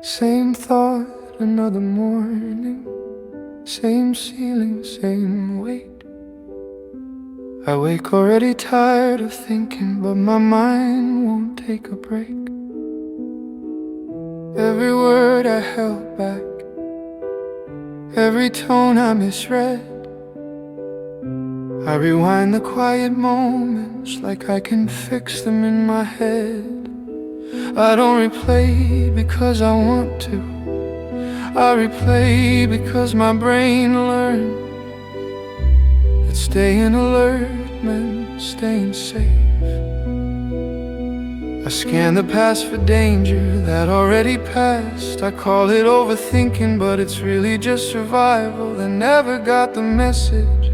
Same thought, another morning. Same ceiling, same weight. I wake already tired of thinking, but my mind won't take a break. Every word I held back, every tone I misread. I rewind the quiet moments like I can fix them in my head. I don't replay because I want to. I replay because my brain learned that staying alert meant staying safe. I scan the past for danger that already passed. I call it overthinking, but it's really just survival that never got the message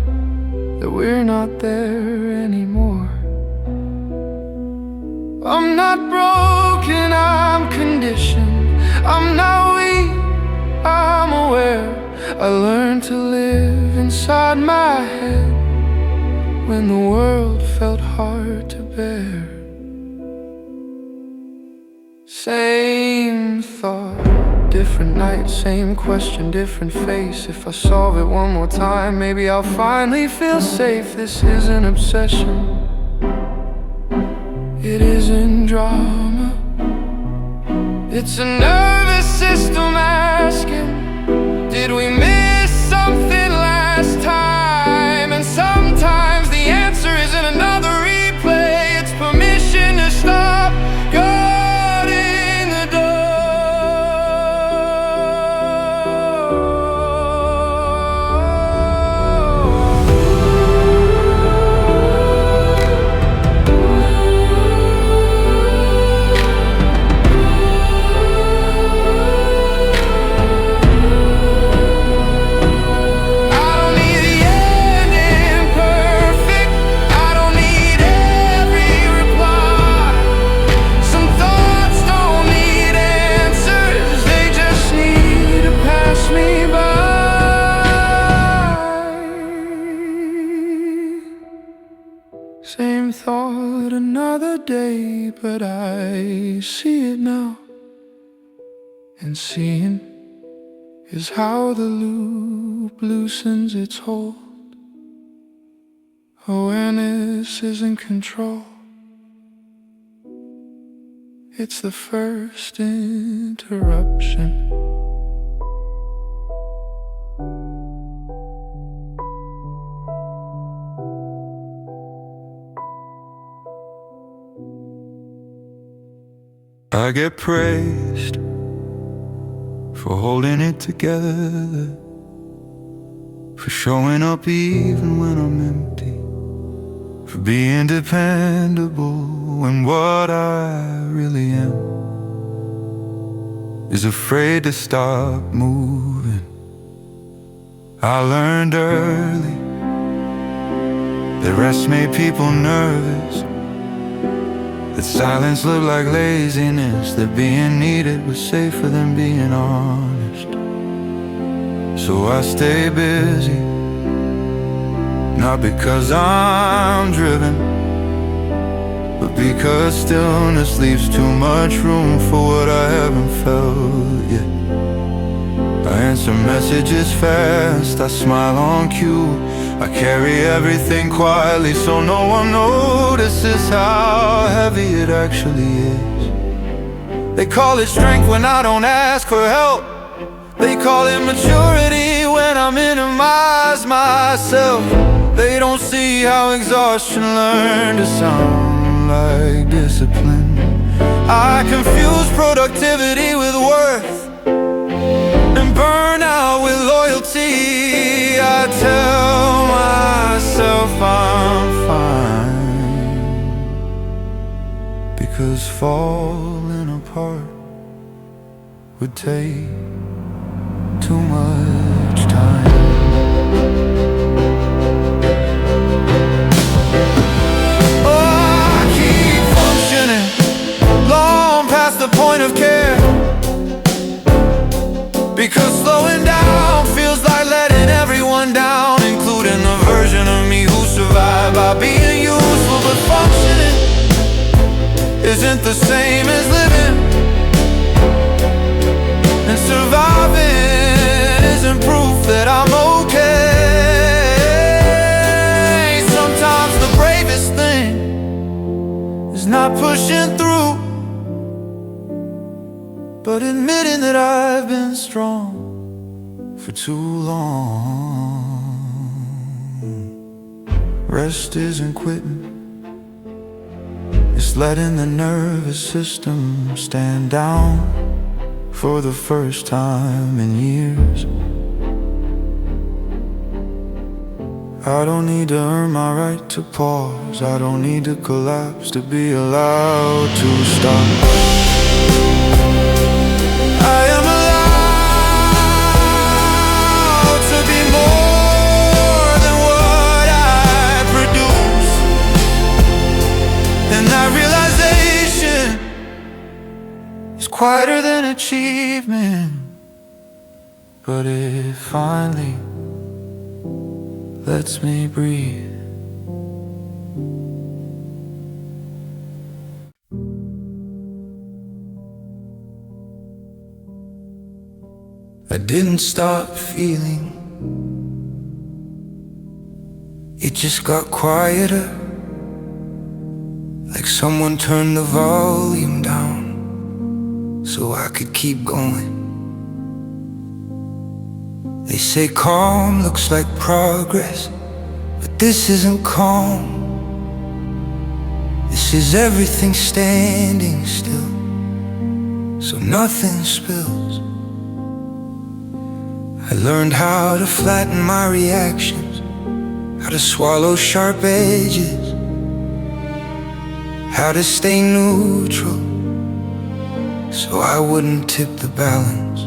that we're not there anymore. I'm not broken, I'm conditioned. I'm not weak, I'm aware. I learned to live inside my head when the world felt hard to bear. Same thought, different night, same question, different face. If I solve it one more time, maybe I'll finally feel safe. This is an obsession, it isn't drama. It's a nervous system asking, did we miss something last time? And sometimes the answer isn't another replay. It's permission to stop guarding the door. Same thought, another day, but I see it now. And seeing is how the loop loosens its hold. Awareness isn't control, it's the first interruption. I get praised for holding it together, for showing up even when I'm empty, for being dependable when what I really am is afraid to stop moving. I learned early that rest made people nervous, that silence looked like laziness, that being needed was safer than being honest. So I stay busy, not because I'm driven, but because stillness leaves too much room for what I haven't felt yet. I answer messages fast, I smile on cue, I carry everything quietly so no one notices how heavy it actually is. They call it strength when I don't ask for help. They call it maturity when I minimize myself. They don't see how exhaustion learned to sound like discipline. I confuse productivity with worth and burnout with loyalty. I tell myself I'm fine, because falling apart would take too much time. Oh, I keep functioning long past the point of care, because slowing down feels like letting everyone down, including the version of me who survived by being useful. But functioning isn't the same as living. not pushing through, but admitting that I've been strong for too long. Rest isn't quitting, it's letting the nervous system stand down for the first time in years. I don't need to earn my right to pause. I don't need to collapse to be allowed to stop. I am allowed to be more than what I produce, and that realization is quieter than achievement, but it finally lets me breathe. I didn't stop feeling, it just got quieter, like someone turned the volume down so I could keep going. They say calm looks like progress, but this isn't calm. This is everything standing still, so nothing spills. I learned how to flatten my reactions, how to swallow sharp edges, how to stay neutral so I wouldn't tip the balance.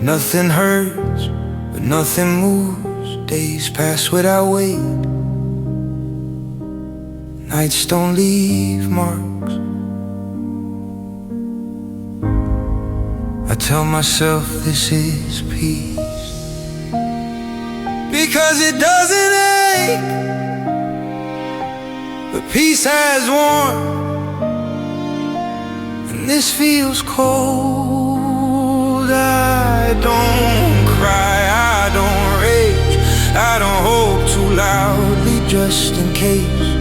Nothing hurts, but nothing moves. Days pass without weight, nights don't leave marks. I tell myself this is peace, because it doesn't ache, but peace has warmth, and this feels cold. I don't cry, I don't rage, I don't hope too loudly just in case.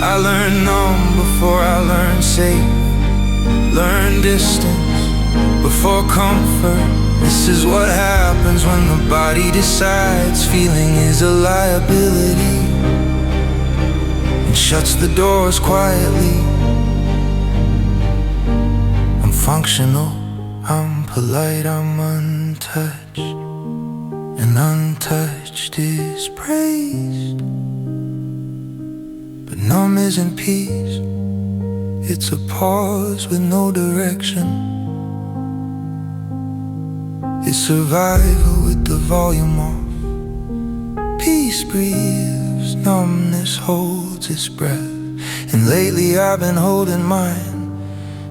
I learned numb before I learned safe, learned distance before comfort. This is what happens when the body decides feeling is a liability and shuts the doors quietly. I'm functional, I'm polite, I'm untouched, and untouched is praised. But numb isn't peace, it's a pause with no direction. It's survival with the volume off. Peace breathes, numbness holds its breath, and lately I've been holding mine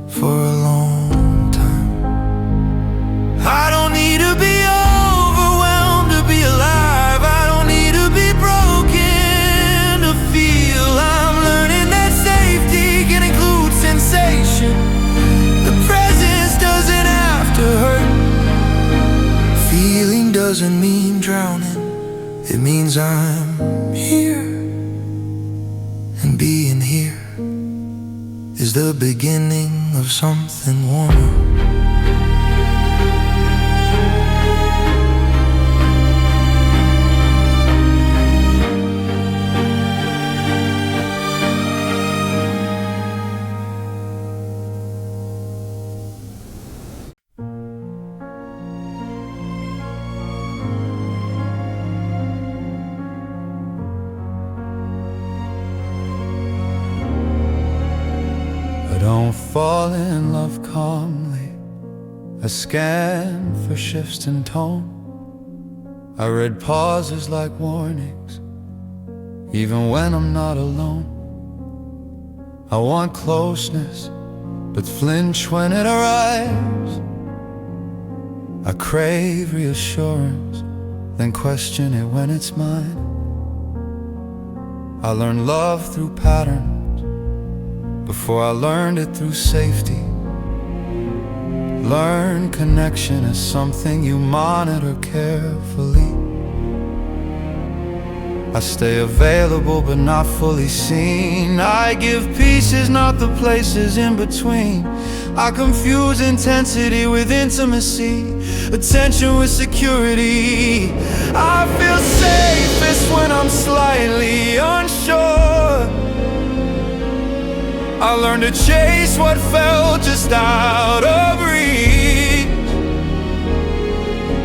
for a long time. I don't need to be overwhelmed to be alive. I don't need to be broken to feel. I'm learning that safety can include sensation. The presence doesn't have to hurt. Feeling doesn't mean drowning, it means I'm here. And being here is the beginning of something warmer. Don't fall in love calmly, I scan for shifts in tone. I read pauses like warnings, even when I'm not alone. I want closeness, but flinch when it arrives. I crave reassurance, then question it when it's mine. I learn love through patterns before I learned it through safety. Learn connection is something you monitor carefully. I stay available but not fully seen. I give pieces, not the places in between. I confuse intensity with intimacy, attention with security. I feel safest when I'm slightly unsure. I learned to chase what felt just out of reach,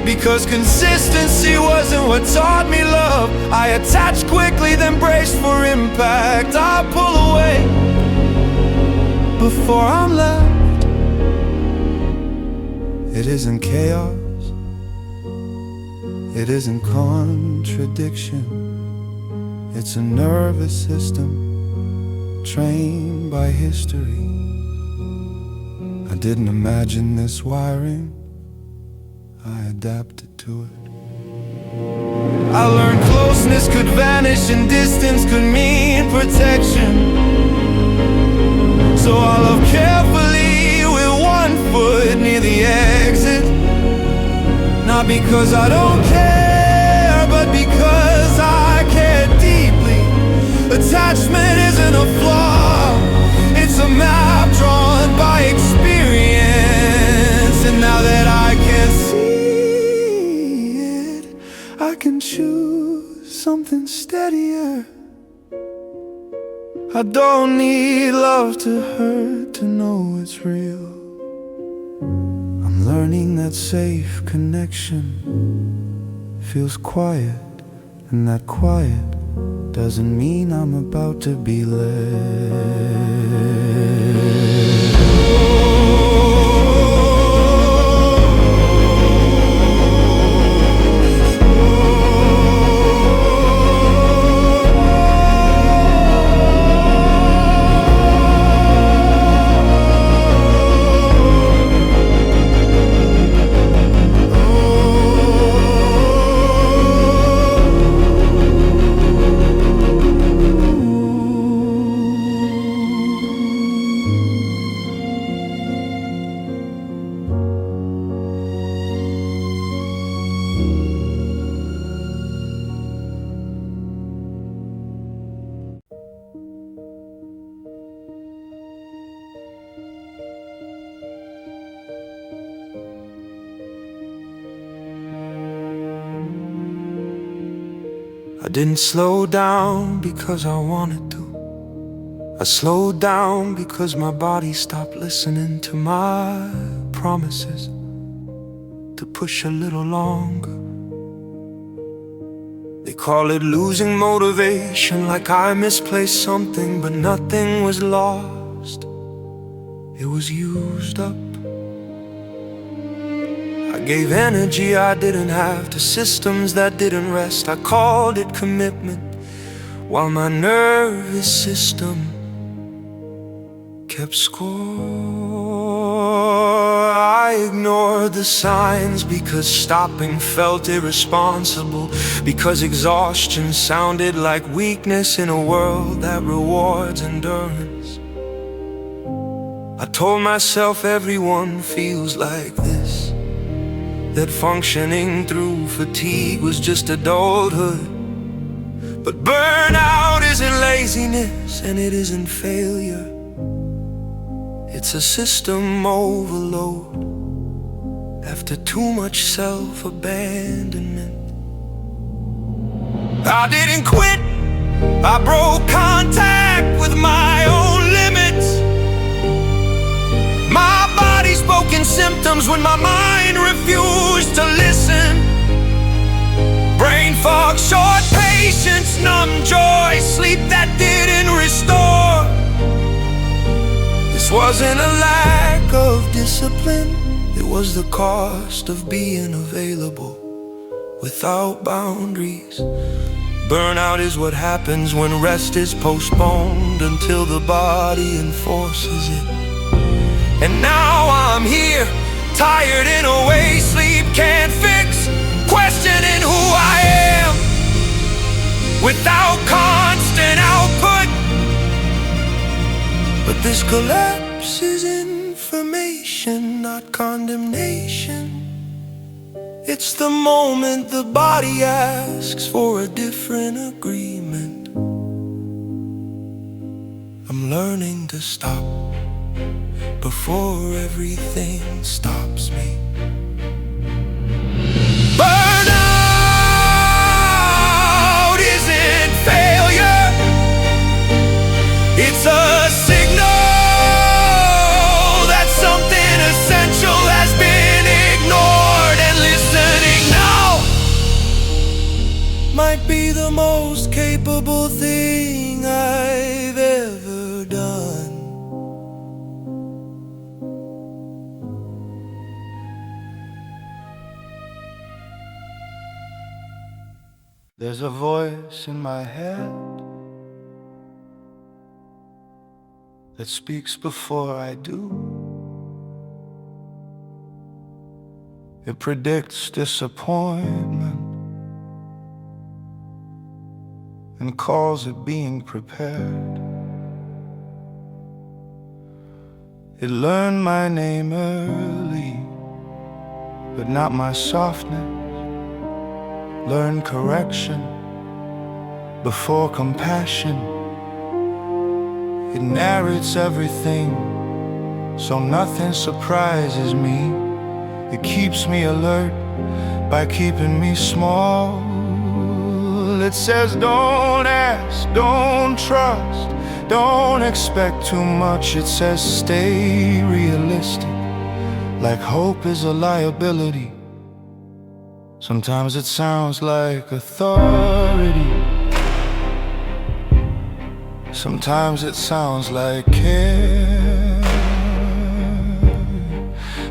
because consistency wasn't what taught me love. I attach quickly, then brace for impact. I pull away before I'm left. It isn't chaos, it isn't contradiction. It's a nervous system trained by history. I didn't imagine this wiring, I adapted to it. I learned closeness could vanish and distance could mean protection. So I love carefully with one foot near the exit. Not because I don't care, but because I care deeply. Attachment isn't a flaw, it's a map drawn by experience. And now that I can see it, I can choose something steadier. I don't need love to hurt to know it's real. I'm learning that safe connection feels quiet, and that quiet doesn't mean I'm about to be led. I didn't slow down because I wanted to. I slowed down because my body stopped listening to my promises to push a little longer. They call it losing motivation, like I misplaced something, but nothing was lost, it was used up. I gave energy I didn't have to systems that didn't rest. I called it commitment while my nervous system kept score. I ignored the signs because stopping felt irresponsible, because exhaustion sounded like weakness in a world that rewards endurance. I told myself everyone feels like this, that functioning through fatigue was just adulthood. But burnout isn't laziness and it isn't failure. It's a system overload after too much self-abandonment. I didn't quit, I broke contact with my own limits. My body spoke in symptoms when my mind refused to listen. Brain fog, short patience, numb joy, sleep that didn't restore. This wasn't a lack of discipline, it was the cost of being available without boundaries. Burnout is what happens when rest is postponed until the body enforces it. And now I'm here, tired in a way sleep can't fix, questioning who I am without constant output. But this collapse is information, not condemnation. It's the moment the body asks for a different agreement. I'm learning to stop before everything stops me. Burnout isn't failure, it's a signal that something essential has been ignored, and listening now might be the most capable thing I've ever done. There's a voice in my head that speaks before I do. It predicts disappointment and calls it being prepared. It learned my name early, but not my softness. Learned correction before compassion. It narrates everything, so nothing surprises me. It keeps me alert by keeping me small. It says don't ask, don't trust, don't expect too much. It says stay realistic, like hope is a liability. Sometimes it sounds like authority, sometimes it sounds like care,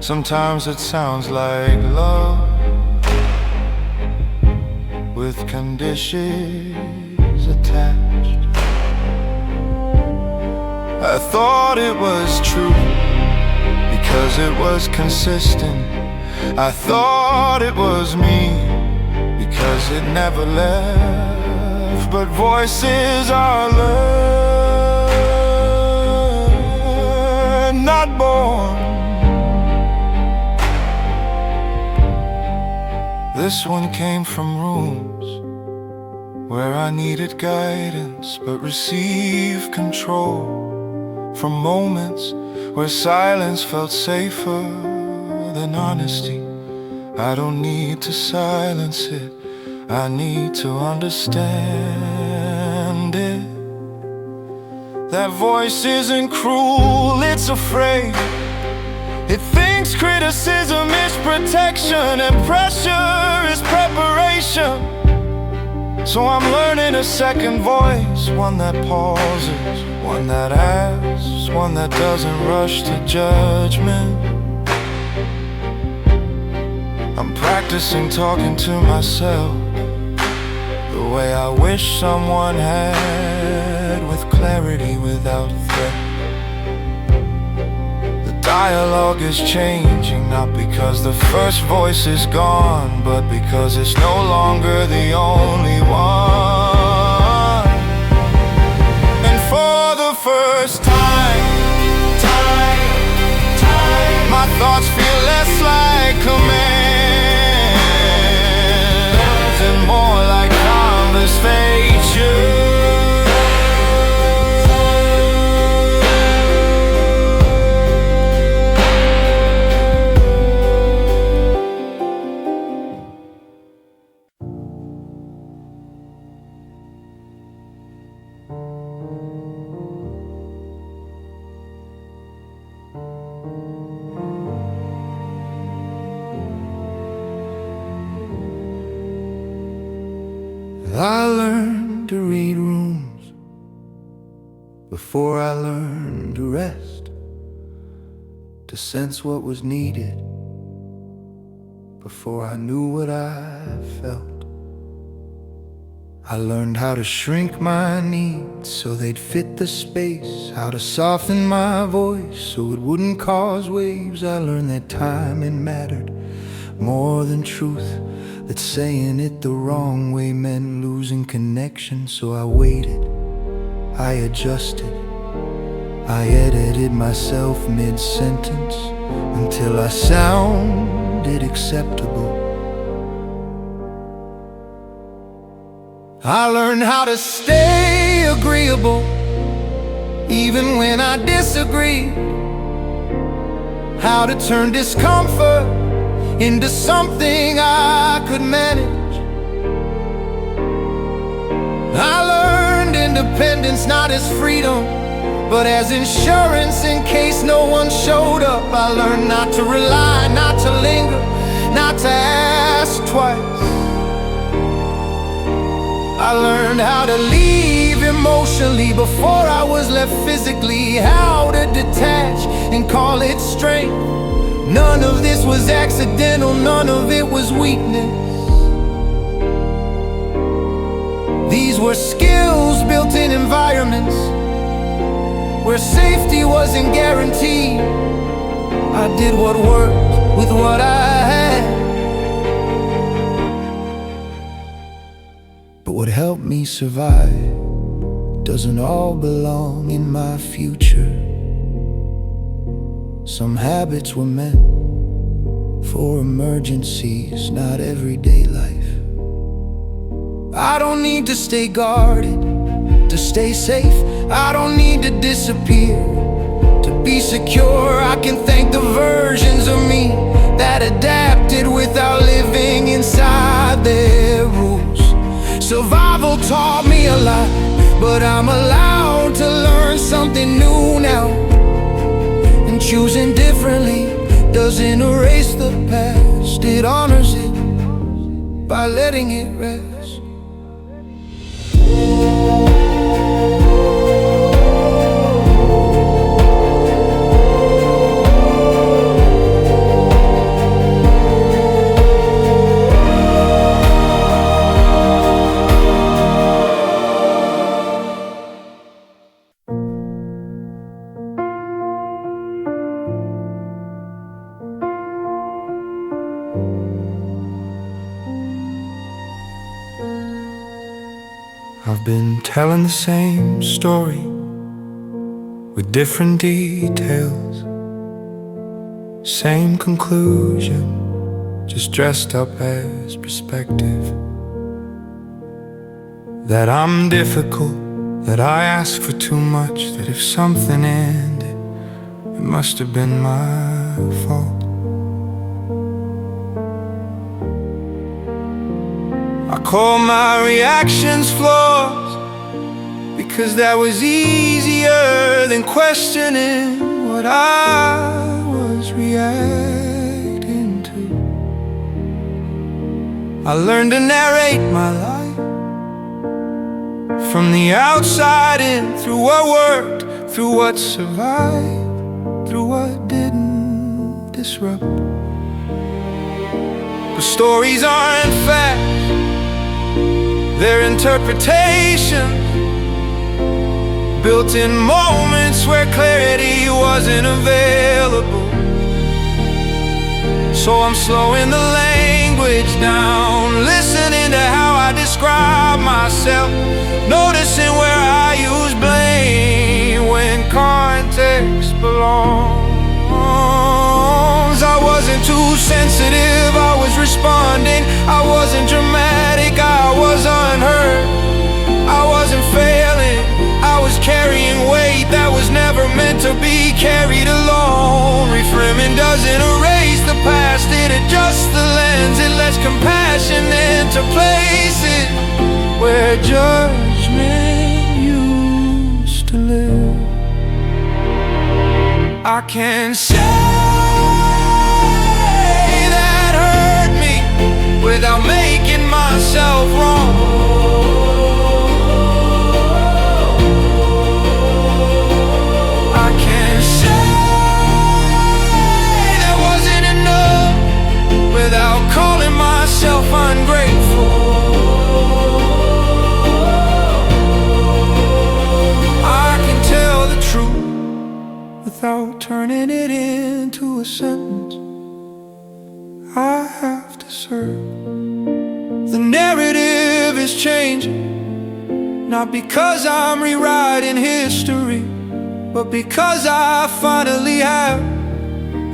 sometimes it sounds like love with conditions attached. I thought it was true because it was consistent. I thought it was me because it never left. But voices are learned, not born. This one came from rooms where I needed guidance but received control, from moments where silence felt safer than honesty. I don't need to silence it, I need to understand it. That voice isn't cruel, it's afraid. It thinks criticism is protection and pressure is preparation. So I'm learning a second voice, one that pauses, one that asks, one that doesn't rush to judgment. I'm practicing talking to myself the way I wish someone had, with clarity without threat. The dialogue is changing, not because the first voice is gone, but because it's no longer the only one. And for the first time, my thoughts feel less like commands and more like conversation. I learned to read rooms before I learned to rest, to sense what was needed before I knew what I felt. I learned how to shrink my needs so they'd fit the space, how to soften my voice so it wouldn't cause waves. I learned that timing mattered more than truth, that saying it the wrong way meant losing connection. So I waited, I adjusted, I edited myself mid-sentence until I sounded acceptable. I learned how to stay agreeable even when I disagree, how to turn discomfort into something I could manage. I learned independence not as freedom, but as insurance in case no one showed up. I learned not to rely, not to linger, not to ask twice. I learned how to leave emotionally before I was left physically, how to detach and call it strength. None of this was accidental, none of it was weakness. These were skills built in environments where safety wasn't guaranteed. I did what worked with what I had. But what helped me survive doesn't all belong in my future. Some habits were meant for emergencies, not everyday life. I don't need to stay guarded to stay safe. I don't need to disappear to be secure. I can thank the versions of me that adapted without living inside their rules. Survival taught me a lot, but I'm allowed to learn something new now. And choosing differently doesn't erase the past, it honors it by letting it rest. I've been telling the same story with different details, same conclusion, just dressed up as perspective. That I'm difficult, that I ask for too much, that if something ended, it must have been my fault. I call my reactions flaws because that was easier than questioning what I was reacting to. I learned to narrate my life from the outside in, through what worked, through what survived, through what didn't disrupt. But stories aren't facts, they're interpretations, built in moments where clarity wasn't available. So I'm slowing the language down, listening to how I describe myself, noticing where I use blame when context belongs. I wasn't too sensitive, I was responding. I wasn't dramatic, I was unheard. I wasn't failing, I was carrying weight that was never meant to be carried alone. Reframing doesn't erase the past, it adjusts the lens. It lets compassion into places where judgment used to live. I can say that hurt me without making myself wrong. I can say that wasn't enough without calling myself ungrateful. I can tell the truth without turning it into a sentence. I have to serve. The narrative is changing, not because I'm rewriting history, but because I finally have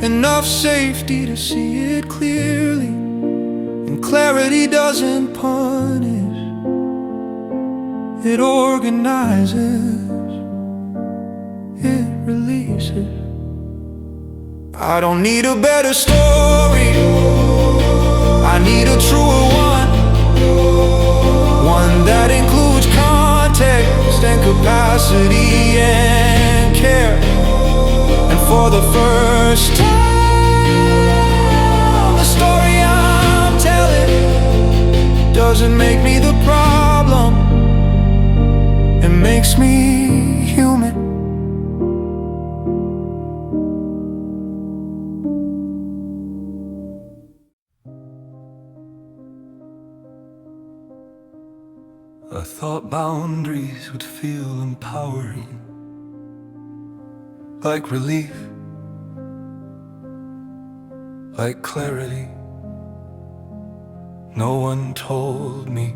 enough safety to see it clearly. And clarity doesn't punish, It organizes, it releases. I don't need a better story, I need a truer one. One that includes context and capacity and care. And for the first time, the story I'm telling doesn't make me the problem, it makes me human. I thought boundaries would feel empowering, like relief, like clarity. No one told me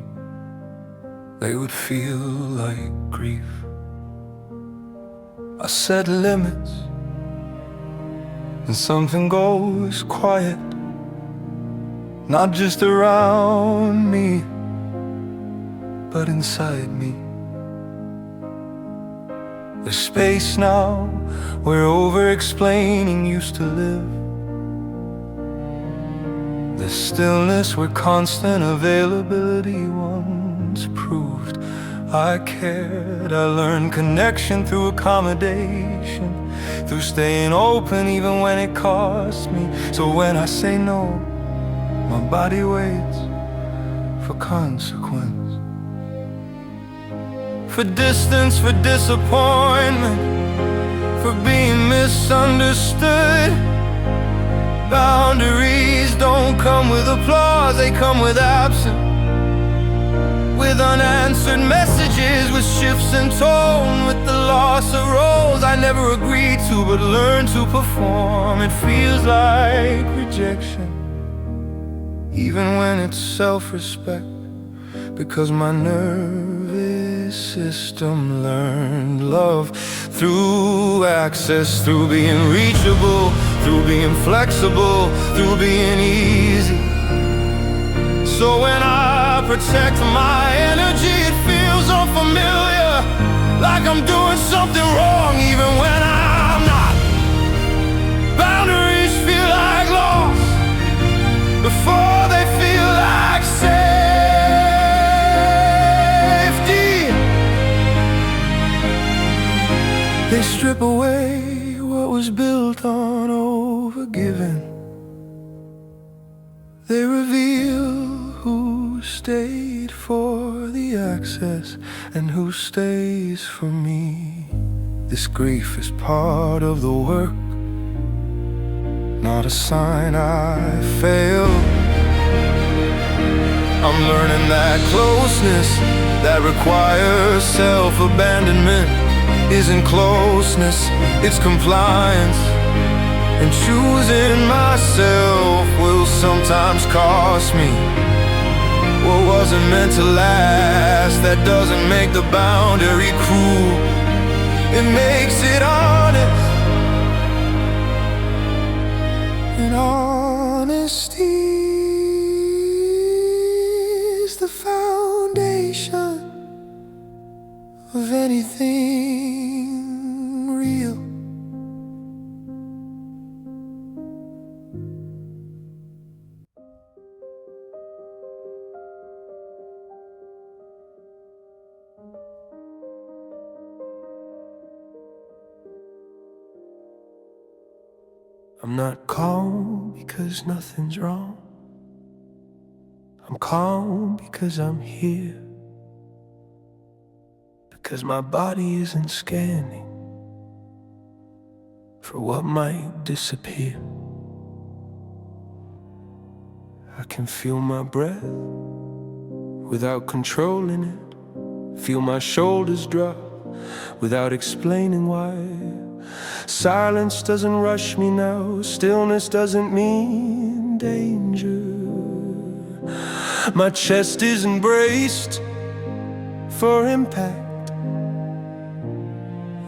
they would feel like grief. I set limits, and something goes quiet, not just around me, but inside me. There's space now where over-explaining used to live. The stillness where constant availability once proved I cared. I learned connection through accommodation, through staying open even when it cost me. So when I say no, my body waits for consequence. For distance, for disappointment, for being misunderstood. Boundaries don't come with applause, they come with absence, with unanswered messages, with shifts in tone, with the loss of roles I never agreed to but learned to perform. It feels like rejection, even when it's self-respect, because my nervous system learned love through access, through being reachable, through being flexible, through being easy. So when I protect my energy, it feels unfamiliar, like I'm doing something wrong even when I'm not. Boundaries feel like loss before they feel like safety. They strip away what was built on overgiving. They reveal who stayed for the access and who stays for me. This grief is part of the work, not a sign I failed. I'm learning that closeness that requires self-abandonment isn't closeness, it's compliance. And choosing myself will sometimes cost me what wasn't meant to last. That doesn't make the boundary cruel, it makes it honest. And honesty is the foundation of anything real. I'm not calm because nothing's wrong. I'm calm because I'm here, because my body isn't scanning for what might disappear. I can feel my breath without controlling it, feel my shoulders drop without explaining why. Silence doesn't rush me now, stillness doesn't mean danger. My chest isn't braced for impact.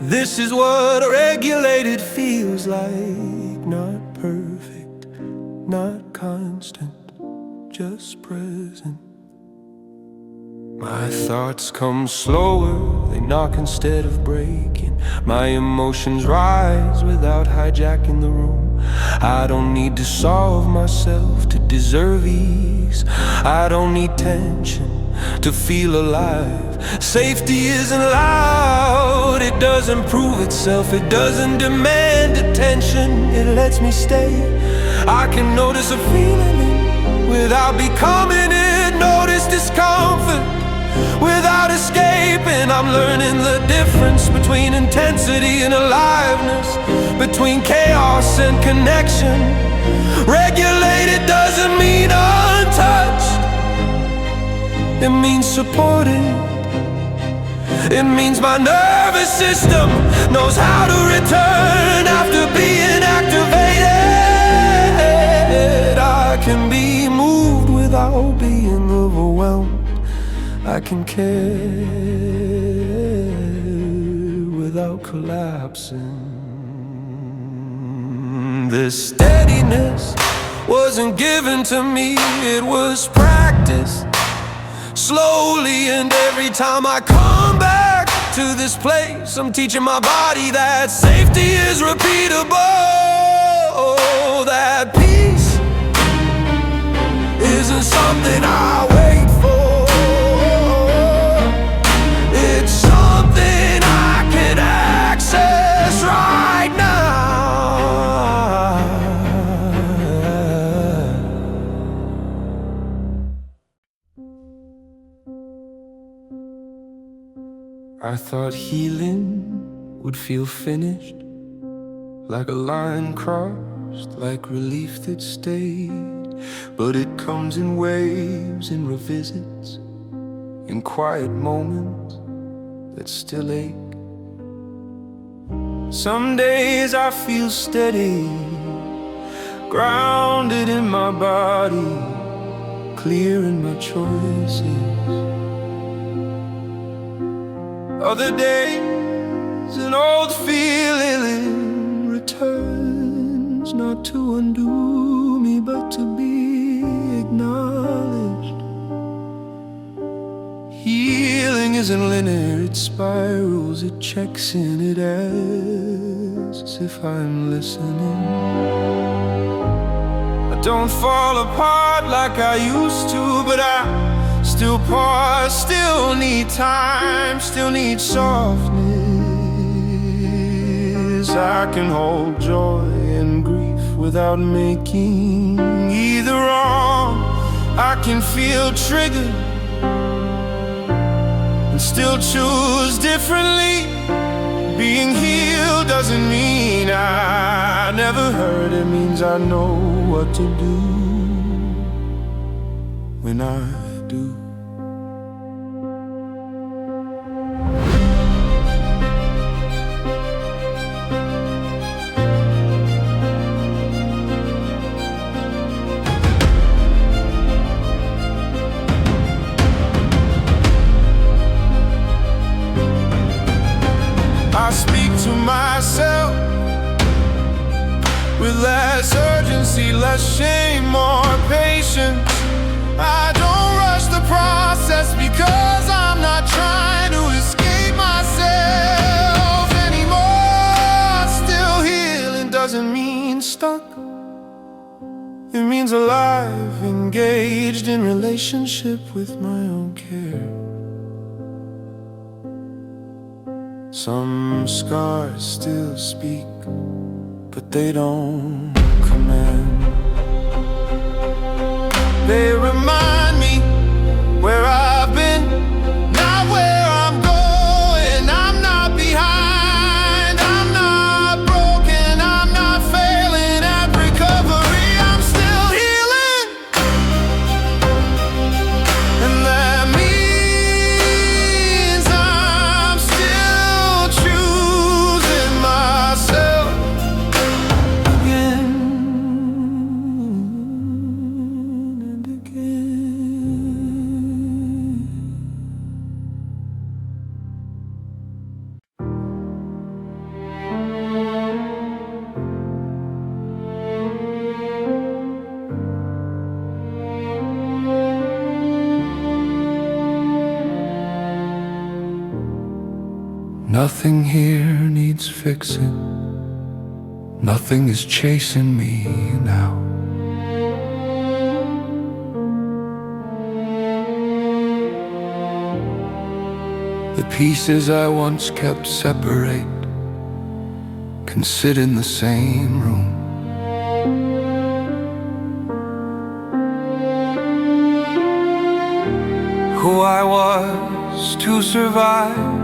This is what regulated feels like, not perfect, not constant, just present. My thoughts come slower, they knock instead of breaking. My emotions rise without hijacking the room. I don't need to solve myself to deserve ease. I don't need tension to feel alive. Safety isn't loud, it doesn't prove itself, it doesn't demand attention, it lets me stay. I can notice a feeling without becoming it, notice discomfort without escaping. I'm learning the difference between intensity and aliveness, between chaos and connection. Regulated doesn't mean untouched, it means supported. It means my nervous system knows how to return after being activated. I can be moved without being overwhelmed. I can care without collapsing. This steadiness wasn't given to me, it was practiced slowly, and every time I come back to this place, I'm teaching my body that safety is repeatable, that peace isn't something I wait for, it's something I can access right now. I thought healing would feel finished, like a line crossed, like relief that stayed. But it comes in waves, in revisits, in quiet moments that still ache. Some days I feel steady, grounded in my body, clear in my choices. Other days, an old feeling returns, not to undo me, but to be acknowledged. Healing isn't linear, it spirals, it checks in, it asks if I'm listening. I don't fall apart like I used to, but I still pause, still need time, still need softness. I can hold joy and grief without making either wrong. I can feel triggered and still choose differently. Being healed doesn't mean I never hurt, it means I know what to do when I do. I speak to myself with less urgency, less shame, more patience. I don't rush the process because I'm not trying to escape myself anymore. Still healing doesn't mean stuck, it means alive, engaged in relationship with my own care. Some scars still speak, but they don't command. They remind me where I've been, not where I'm going. I'm not behind, I'm not broken, I'm not failing at recovery. I'm still healing, and that means I'm still choosing myself again and again. Nothing here needs fixing. Nothing is chasing me now. The pieces I once kept separate can sit in the same room. Who I was to survive,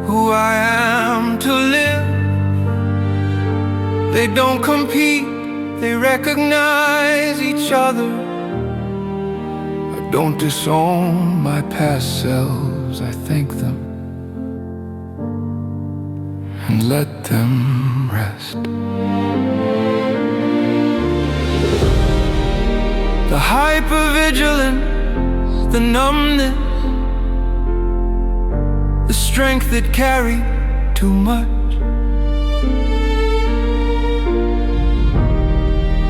who I am to live. They don't compete, they recognize each other. I don't disown my past selves, I thank them and let them rest. The hypervigilance, the numbness, the strength that carried too much.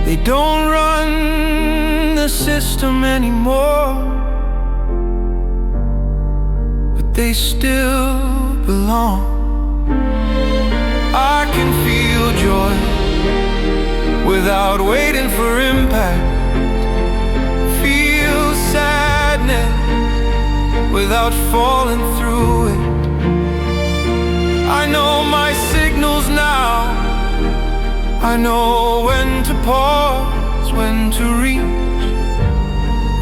They don't run the system anymore, but they still belong. I can feel joy without waiting for impact, feel sadness without falling through it. I know my signals now. I know when to pause, when to reach,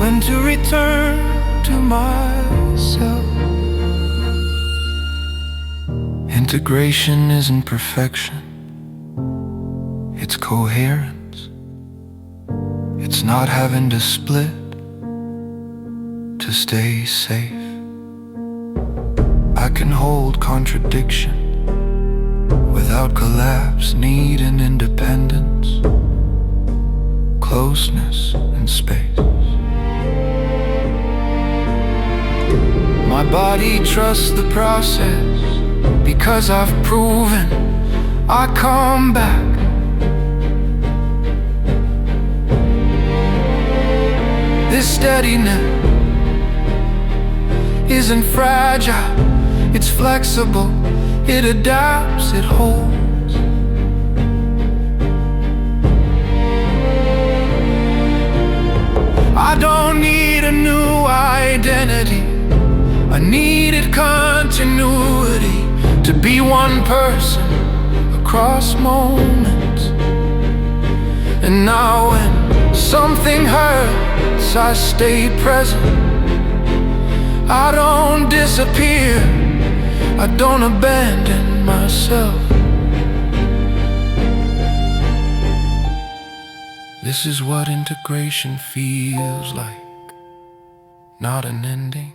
when to return to myself. Integration isn't perfection, it's coherence. It's not having to split to stay safe. I can hold contradiction without collapse, need and independence, closeness and space. My body trusts the process because I've proven I come back. This steadiness isn't fragile, it's flexible. It adapts, it holds. I don't need a new identity, I needed continuity to be one person across moments. And now when something hurts, I stay present. I don't disappear, I don't abandon myself. This is what integration feels like. Not an ending,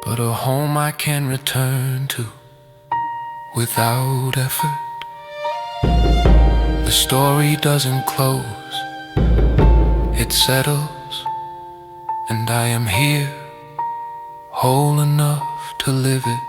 but a home I can return to without effort. The story doesn't close, it settles, and I am here, whole enough to live it.